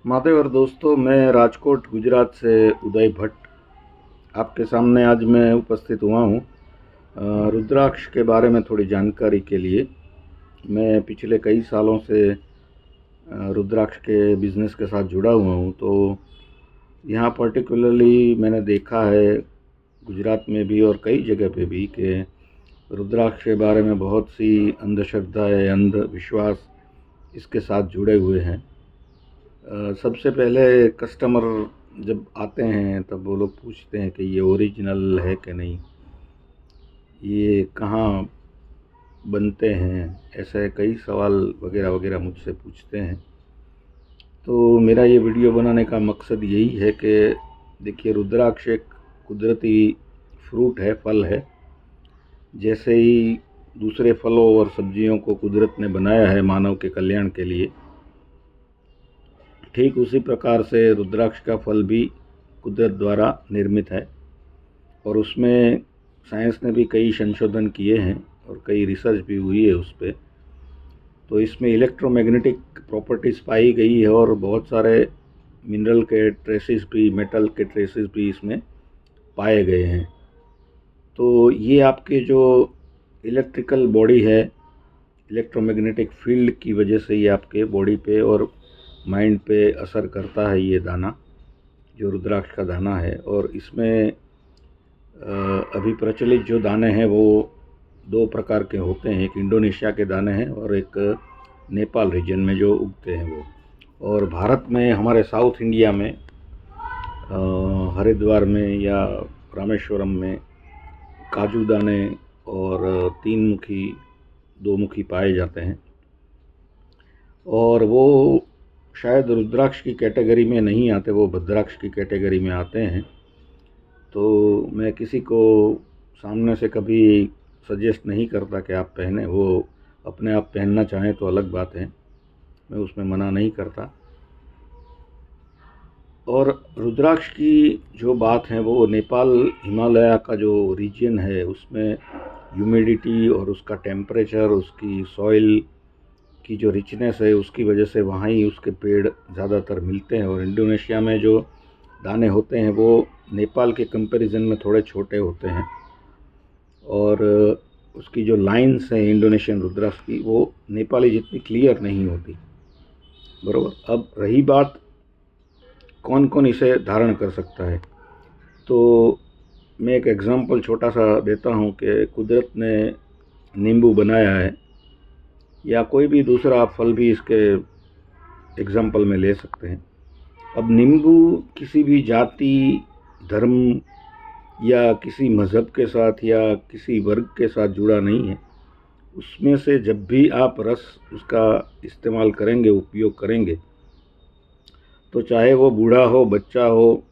महादेव और दोस्तों, मैं राजकोट गुजरात से उदय भट्ट आपके सामने आज मैं उपस्थित हुआ हूँ रुद्राक्ष के बारे में थोड़ी जानकारी के लिए। मैं पिछले कई सालों से रुद्राक्ष के बिज़नेस के साथ जुड़ा हुआ हूँ। तो यहाँ पर्टिकुलरली मैंने देखा है गुजरात में भी और कई जगह पे भी कि रुद्राक्ष के बारे में बहुत सी अंधश्रद्धाएँ, अंधविश्वास इसके साथ जुड़े हुए हैं। सबसे पहले कस्टमर जब आते हैं तब वो लोग पूछते हैं कि ये ओरिजिनल है कि नहीं, ये कहाँ बनते हैं, ऐसे कई सवाल वगैरह वगैरह मुझसे पूछते हैं। तो मेरा ये वीडियो बनाने का मकसद यही है कि देखिए, रुद्राक्ष एक कुदरती फ्रूट है, फल है। जैसे ही दूसरे फलों और सब्जियों को कुदरत ने बनाया है मानव के कल्याण के लिए, ठीक उसी प्रकार से रुद्राक्ष का फल भी कुदरत द्वारा निर्मित है। और उसमें साइंस ने भी कई संशोधन किए हैं और कई रिसर्च भी हुई है उस पर। तो इसमें इलेक्ट्रोमैग्नेटिक प्रॉपर्टीज़ पाई गई है और बहुत सारे मिनरल के ट्रेसेस भी, मेटल के ट्रेसेस भी इसमें पाए गए हैं। तो ये आपके जो इलेक्ट्रिकल बॉडी है, इलेक्ट्रोमैग्नेटिक फील्ड की वजह से ये आपके बॉडी पे और माइंड पे असर करता है, ये दाना जो रुद्राक्ष का दाना है। और इसमें अभी प्रचलित जो दाने हैं वो दो प्रकार के होते हैं। एक इंडोनेशिया के दाने हैं और एक नेपाल रीजन में जो उगते हैं वो। और भारत में, हमारे साउथ इंडिया में हरिद्वार में या रामेश्वरम में काजू दाने और तीन मुखी, दो मुखी पाए जाते हैं। और वो शायद रुद्राक्ष की कैटेगरी में नहीं आते, वो भद्राक्ष की कैटेगरी में आते हैं। तो मैं किसी को सामने से कभी सजेस्ट नहीं करता कि आप पहने, वो अपने आप पहनना चाहें तो अलग बात है, मैं उसमें मना नहीं करता। और रुद्राक्ष की जो बात है वो नेपाल हिमालय का जो रीजन है उसमें ह्यूमिडिटी और उसका टेम्परेचर, उसकी सॉइल की जो रिचनेस है, उसकी वजह से वहाँ ही उसके पेड़ ज़्यादातर मिलते हैं। और इंडोनेशिया में जो दाने होते हैं वो नेपाल के कंपैरिजन में थोड़े छोटे होते हैं। और उसकी जो लाइन्स हैं इंडोनेशियन रुद्राक्ष की, वो नेपाली जितनी क्लियर नहीं होती, बराबर। अब रही बात कौन कौन इसे धारण कर सकता है, तो मैं एक एग्ज़ाम्पल छोटा सा देता हूँ कि कुदरत ने नींबू बनाया है, या कोई भी दूसरा आप फल भी इसके एग्ज़ाम्पल में ले सकते हैं। अब नींबू किसी भी जाति, धर्म या किसी मज़हब के साथ या किसी वर्ग के साथ जुड़ा नहीं है। उसमें से जब भी आप रस उसका इस्तेमाल करेंगे, उपयोग करेंगे, तो चाहे वो बूढ़ा हो, बच्चा हो,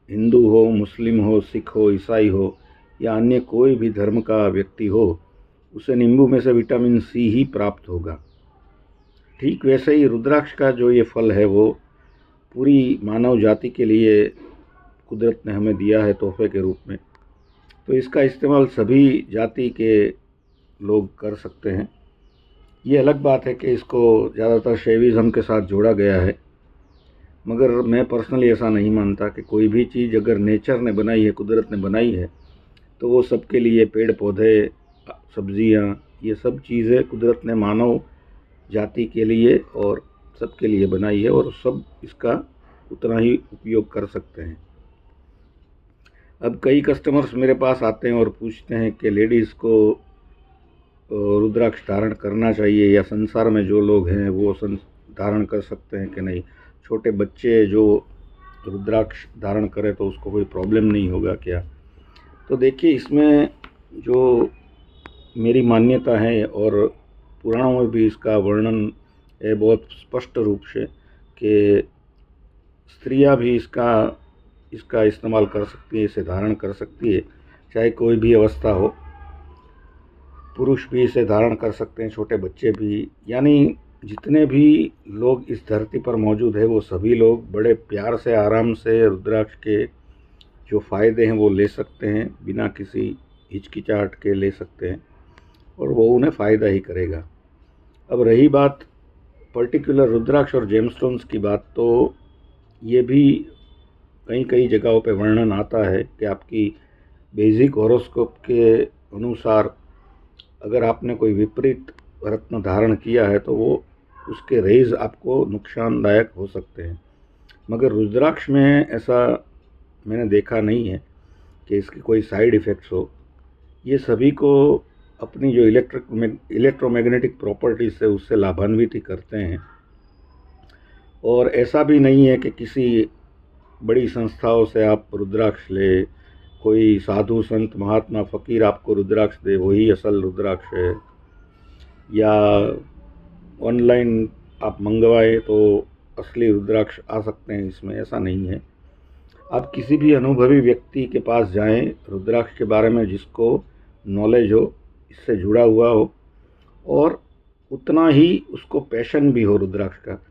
हिंदू हो, मुस्लिम हो, सिख हो, ईसाई हो या अन्य कोई भी धर्म का व्यक्ति हो, उसे नींबू में से विटामिन सी ही प्राप्त होगा। ठीक वैसे ही रुद्राक्ष का जो ये फल है वो पूरी मानव जाति के लिए कुदरत ने हमें दिया है तोहफे के रूप में। तो इसका इस्तेमाल सभी जाति के लोग कर सकते हैं। ये अलग बात है कि इसको ज़्यादातर शैविज़्म के साथ जोड़ा गया है, मगर मैं पर्सनली ऐसा नहीं मानता कि कोई भी चीज़ अगर नेचर ने बनाई है, कुदरत ने बनाई है, तो वो सबके लिए, पेड़ पौधे, सब्जियां, ये सब चीज़ें कुदरत ने मानव जाति के लिए और सबके लिए बनाई है और सब इसका उतना ही उपयोग कर सकते हैं। अब कई कस्टमर्स मेरे पास आते हैं और पूछते हैं कि लेडीज़ को रुद्राक्ष धारण करना चाहिए या संसार में जो लोग हैं वो धारण कर सकते हैं कि नहीं। छोटे बच्चे जो रुद्राक्ष धारण करें तो उसको कोई प्रॉब्लम नहीं होगा क्या। तो देखिए, इसमें जो मेरी मान्यता है और पुराणों में भी इसका वर्णन है बहुत स्पष्ट रूप से कि स्त्रियां भी इसका इस्तेमाल कर सकती है, इसे धारण कर सकती है, चाहे कोई भी अवस्था हो। पुरुष भी इसे धारण कर सकते हैं, छोटे बच्चे भी, यानी जितने भी लोग इस धरती पर मौजूद है वो सभी लोग बड़े प्यार से, आराम से रुद्राक्ष के जो फ़ायदे हैं वो ले सकते हैं, बिना किसी हिचकिचाहट के ले सकते हैं और वो उन्हें फ़ायदा ही करेगा। अब रही बात पर्टिकुलर रुद्राक्ष और जेमस्टोन्स की बात, तो ये भी कई कई जगहों पे वर्णन आता है कि आपकी बेसिक हॉरोस्कोप के अनुसार अगर आपने कोई विपरीत रत्न धारण किया है तो वो उसके रेज आपको नुकसानदायक हो सकते हैं। मगर रुद्राक्ष में ऐसा मैंने देखा नहीं है कि इसकी कोई साइड इफ़ेक्ट्स हो। ये सभी को अपनी जो इलेक्ट्रोमैग्नेटिक प्रॉपर्टीज़ है उससे लाभान्वित ही करते हैं। और ऐसा भी नहीं है कि किसी बड़ी संस्थाओं से आप रुद्राक्ष ले, कोई साधु संत महात्मा फ़कीर आपको रुद्राक्ष दे वही असल रुद्राक्ष है, या ऑनलाइन आप मंगवाए तो असली रुद्राक्ष आ सकते हैं। इसमें ऐसा नहीं है। आप किसी भी अनुभवी व्यक्ति के पास जाएं रुद्राक्ष के बारे में जिसको नॉलेज हो, इससे जुड़ा हुआ हो और उतना ही उसको पैशन भी हो रुद्राक्ष का।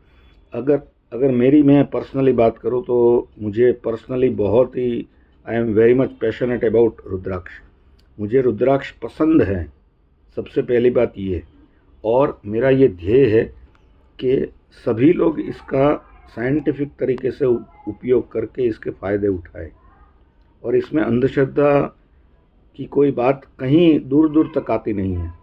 अगर मैं पर्सनली बात करूं तो मुझे पर्सनली बहुत ही I am very much passionate about Rudraksha. मुझे रुद्राक्ष पसंद है, सबसे पहली बात ये। और मेरा ये ध्येय है कि सभी लोग इसका साइंटिफिक तरीके से उपयोग करके इसके फ़ायदे उठाएं और इसमें अंधश्रद्धा की कोई बात कहीं दूर दूर तक आती नहीं है।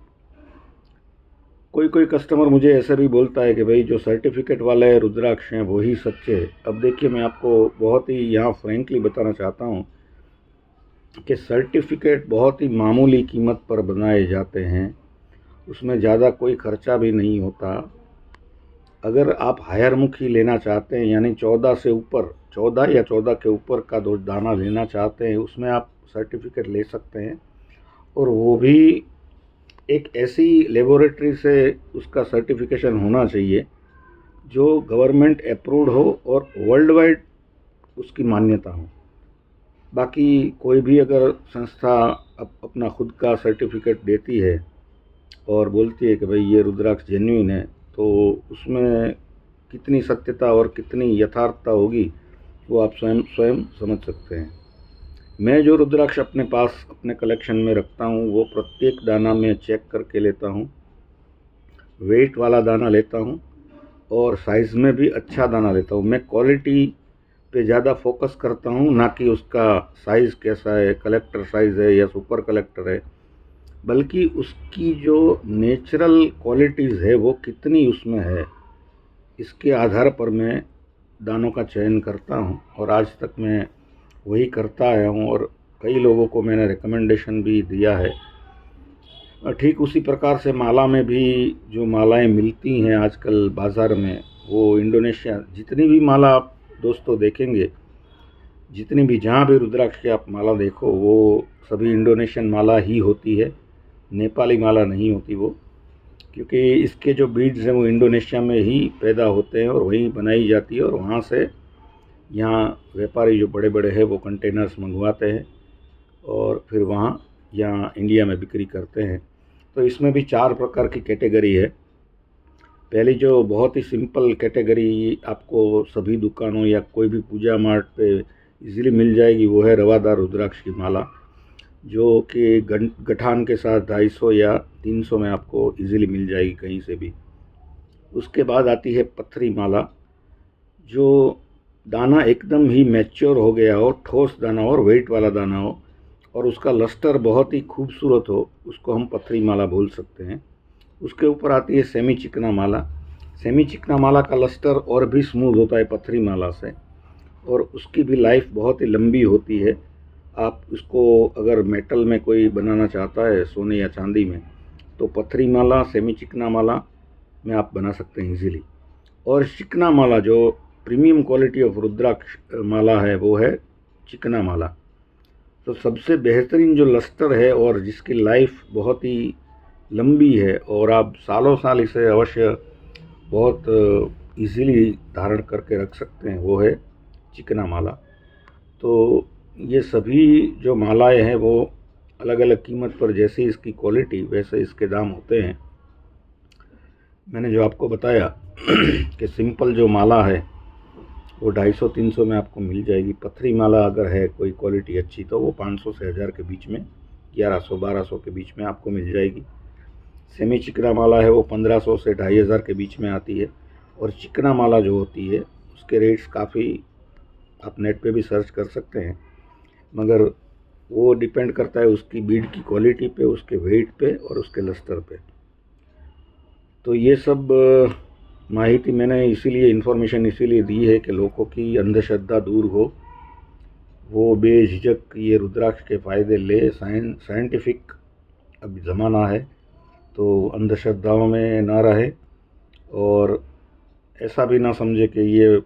कोई कस्टमर मुझे ऐसे भी बोलता है कि भाई जो सर्टिफिकेट वाले रुद्राक्ष हैं वही सच्चे। अब देखिए, मैं आपको बहुत ही यहाँ फ्रैंकली बताना चाहता हूँ कि सर्टिफिकेट बहुत ही मामूली कीमत पर बनाए जाते हैं, उसमें ज़्यादा कोई खर्चा भी नहीं होता। अगर आप हायर मुखी लेना चाहते हैं, यानी 14 से ऊपर, 14 या 14 के ऊपर का दो दाना लेना चाहते हैं, उसमें आप सर्टिफिकेट ले सकते हैं। और वो भी एक ऐसी लेबोरेटरी से उसका सर्टिफिकेशन होना चाहिए जो गवर्नमेंट अप्रूव्ड हो और वर्ल्ड वाइड उसकी मान्यता हो। बाकी कोई भी अगर संस्था अपना खुद का सर्टिफिकेट देती है और बोलती है कि भाई ये रुद्राक्ष जेन्युइन है, तो उसमें कितनी सत्यता और कितनी यथार्थता होगी वो आप स्वयं समझ सकते हैं। मैं जो रुद्राक्ष अपने पास अपने कलेक्शन में रखता हूँ वो प्रत्येक दाना में चेक करके लेता हूँ, वेट वाला दाना लेता हूँ और साइज़ में भी अच्छा दाना लेता हूँ। मैं क्वालिटी पे ज़्यादा फोकस करता हूँ, ना कि उसका साइज़ कैसा है, कलेक्टर साइज़ है या सुपर कलेक्टर है, बल्कि उसकी जो नेचुरल क्वालिटीज़ है वो कितनी उसमें है, इसके आधार पर मैं दानों का चयन करता हूँ। और आज तक मैं वही करता आया हूँ और कई लोगों को मैंने रिकमेंडेशन भी दिया है। ठीक उसी प्रकार से माला में भी जो मालाएं मिलती हैं आजकल बाज़ार में, वो इंडोनेशिया, जितनी भी माला आप दोस्तों देखेंगे, जितनी भी जहाँ भी रुद्राक्ष की आप माला देखो वो सभी इंडोनेशियन माला ही होती है, नेपाली माला नहीं होती वो, क्योंकि इसके जो बीड्स हैं वो इंडोनेशिया में ही पैदा होते हैं और वहीं बनाई जाती है और वहाँ से यहाँ व्यापारी जो बड़े बड़े हैं वो कंटेनर्स मंगवाते हैं और फिर वहाँ यहाँ इंडिया में बिक्री करते हैं। तो इसमें भी 4 प्रकार की कैटेगरी है। पहली जो बहुत ही सिंपल कैटेगरी आपको सभी दुकानों या कोई भी पूजा मार्ट पे इजीली मिल जाएगी, वो है रवादार रुद्राक्ष की माला, जो कि गठान के साथ 250 या 300 में आपको इजीली मिल जाएगी कहीं से भी। उसके बाद आती है पत्थरी माला, जो दाना एकदम ही मैच्योर हो गया हो, ठोस दाना और वेट वाला दाना हो और उसका लस्टर बहुत ही खूबसूरत हो, उसको हम पत्थरी माला बोल सकते हैं। उसके ऊपर आती है सेमी चिकना माला। सेमी चिकना माला का लस्टर और भी स्मूथ होता है पत्थरी माला से और उसकी भी लाइफ बहुत ही लंबी होती है। आप इसको अगर मेटल में कोई बनाना चाहता है, सोने या चांदी में, तो पत्थरी माला, सेमी चिकना माला में आप बना सकते हैं इजीली। और चिकना माला, जो प्रीमियम क्वालिटी ऑफ रुद्राक्ष माला है, वो है चिकना माला। तो सबसे बेहतरीन जो लस्टर है और जिसकी लाइफ बहुत ही लंबी है और आप सालों साल इसे अवश्य बहुत इजीली धारण करके रख सकते हैं, वो है चिकना माला। तो ये सभी जो मालाएं हैं वो अलग अलग कीमत पर, जैसी इसकी क्वालिटी वैसे इसके दाम होते हैं। मैंने जो आपको बताया कि सिंपल जो माला है वो 250-300 में आपको मिल जाएगी। पत्थरी माला अगर है कोई क्वालिटी अच्छी तो वो 500 से 1000 के बीच में, 1100-1200 के बीच में आपको मिल जाएगी। सेमी चिकना माला है वो 1500 से 2500 के बीच में आती है और चिकना माला जो होती है उसके रेट्स काफ़ी आप नेट पे भी सर्च कर सकते हैं, मगर वो डिपेंड करता है उसकी बीड की क्वालिटी पे, उसके वेट पे और उसके लस्टर पे। तो ये सब माहिती मैंने इसीलिए, इन्फॉर्मेशन इसीलिए दी है कि लोगों की अंधश्रद्धा दूर हो, वो बेझिझक ये रुद्राक्ष के फ़ायदे ले। साइंटिफिक अब ज़माना है, तो अंधश्रद्धाओं में ना रहे और ऐसा भी ना समझे कि ये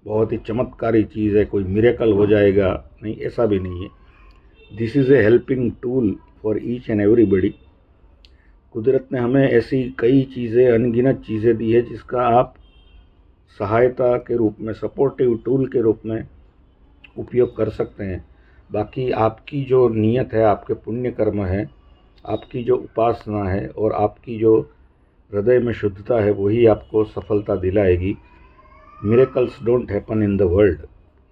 बहुत ही चमत्कारी चीज़ है, कोई मिरेकल हो जाएगा, नहीं, ऐसा भी नहीं है। This is a helping tool for each and everybody. कुदरत ने हमें ऐसी कई चीज़ें, अनगिनत चीज़ें दी है जिसका आप सहायता के रूप में, सपोर्टिव टूल के रूप में उपयोग कर सकते हैं। बाकी आपकी जो नीयत है, आपके पुण्य कर्म है, आपकी जो उपासना है और आपकी जो हृदय में शुद्धता है, वही आपको सफलता दिलाएगी। Miracles don't happen in the world,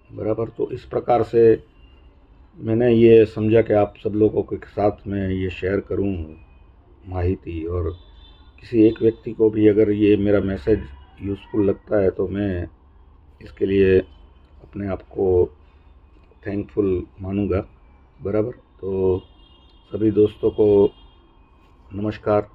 बराबर। तो इस प्रकार से मैंने ये समझा कि आप सब लोगों के साथ में ये शेयर करूं माहिती, और किसी एक व्यक्ति को भी अगर ये मेरा मैसेज यूज़फुल लगता है तो मैं इसके लिए अपने आप को थैंकफुल मानूँगा, बराबर। तो सभी दोस्तों को नमस्कार।